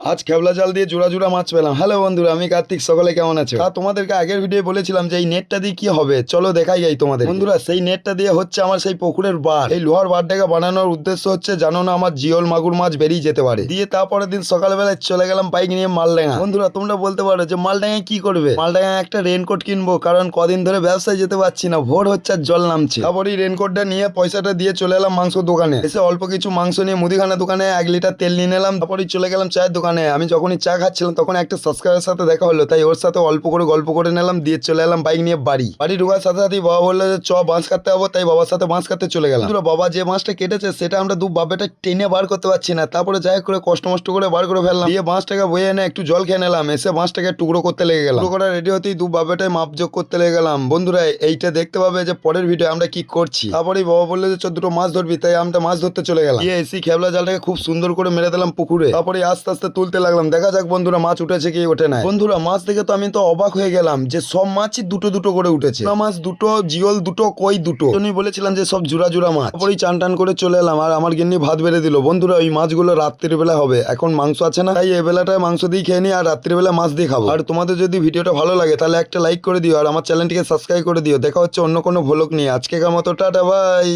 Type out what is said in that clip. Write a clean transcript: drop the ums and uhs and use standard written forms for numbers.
আজ খেবলা জাল দিয়ে জোড়া জোড়া মাছ পেলাম। হ্যালো বন্ধুরা, আমি কার্তিক। সকলে কেমন আছো? তোমাদেরকে আগের ভিডিও বলেছিলাম যে এই নেটটা দিয়ে কি হবে, চলো দেখাই যাই তোমাদের। বন্ধুরা, সেই নেটটা দিয়ে হচ্ছে আমার সেই পুকুরের বার। এই লোহার বারটাকে বানানোর উদ্দেশ্য হচ্ছে, জানো না, আমার জিওল মাগুর মাছ বেরিয়ে যেতে পারে। দিয়ে তারপরের দিন সকালবেলায় চলে গেলাম বাইক নিয়ে মালডাঙ্গা। বন্ধুরা, তোমরা বলতে পারো যে মালডাঙ্গায় কি করবে? মালডাঙ্গায় একটা রেনকোট কিনবো, কারণ কদিন ধরে ব্যবসায় যেতে পারছি না, ভোর হচ্ছে আর জল নামছে। তারপরে রেনকোটটা নিয়ে পয়সাটা দিয়ে চলে এলাম মাংস দোকানে। এসে অল্প কিছু মাংস নিয়ে মুদিখানা দোকানে 1 লিটার তেল নিয়ে নিলাম। তারপরে চলে গেলাম চায়ের দোকানে। আমি যখনই চা খাচ্ছিলাম তখন একটা সাবস্ক্রাইবের সাথে দেখা হলো, তাই ওর সাথে অল্প করে গল্প করে নিলাম। দিয়ে চলে এলাম বাইক নিয়ে বাড়ি ঢোকার সাথে সাথেই বাবা বললো যে চ বাঁশ কাটতে হবো, তাই বাবার সাথে বাঁশ কাটতে চলে গেলাম। বন্ধুরা, বাবা যে মাছটা কেটেছে সেটা আমরা দু বাপেটা টেনে বার করতে পারছি না। তারপরে যাই করে কষ্ট মষ্ট করে বার করে ফেললাম। দিয়ে বাঁশটাকে বয়ে এনে একটু জল খেয়ে নিলাম। এসে বাঁশটাকে টুকরো করতে লেগে গেলাম। টুকরো করা রেডি হতেই দু বাপেটাই মাপযোগ করতে লেগে গেলাম। বন্ধুরা, এইটা দেখতে পাবে যে পরের ভিডিও আমরা কি করছি। তারপরেই বাবা বললো যে চ দুটো মাছ ধরবি, তাই আমরা মাছ ধরতে চলে গেলাম। গিয়ে এসি খেবলা জালটাকে খুব সুন্দর করে মেরে দিলাম পুকুরে। তারপরে আস্তে আস্তে তুলতে লাগলাম। দেখা যাক বন্ধুরা মাছ উঠেছে কি ওঠে না। বন্ধুরা, মাছ দেখে তো আমি তো অবাক হয়ে গেলাম যে সব মাছই দুটো দুটো করে উঠেছে। না, মাছ দুটো, জিওল দুটো, কই দুটো। আমি বলেছিলাম যে সব জোড়া জোড়া মাছ। তারপরেই চান টান করে চলে এলাম, আর আমার গিন্নি ভাত বেড়ে দিল। বন্ধুরা, ওই মাছগুলো রাত্রির বেলা হবে, এখন মাংস আছে না, তাই এই বেলাটায় মাংস দিয়ে খেয়ে নি, আর রাত্রিবেলা মাছ দিয়ে খাবো। আর তোমাদের যদি ভিডিওটা ভালো লাগে তাহলে একটা লাইক করে দিও, আর আমার চ্যানেলটিকে সাবস্ক্রাইব করে দিও। দেখা হচ্ছে অন্য কোনো ভ্লগ নিয়ে। আজকেকার মতো টাটা, বাই।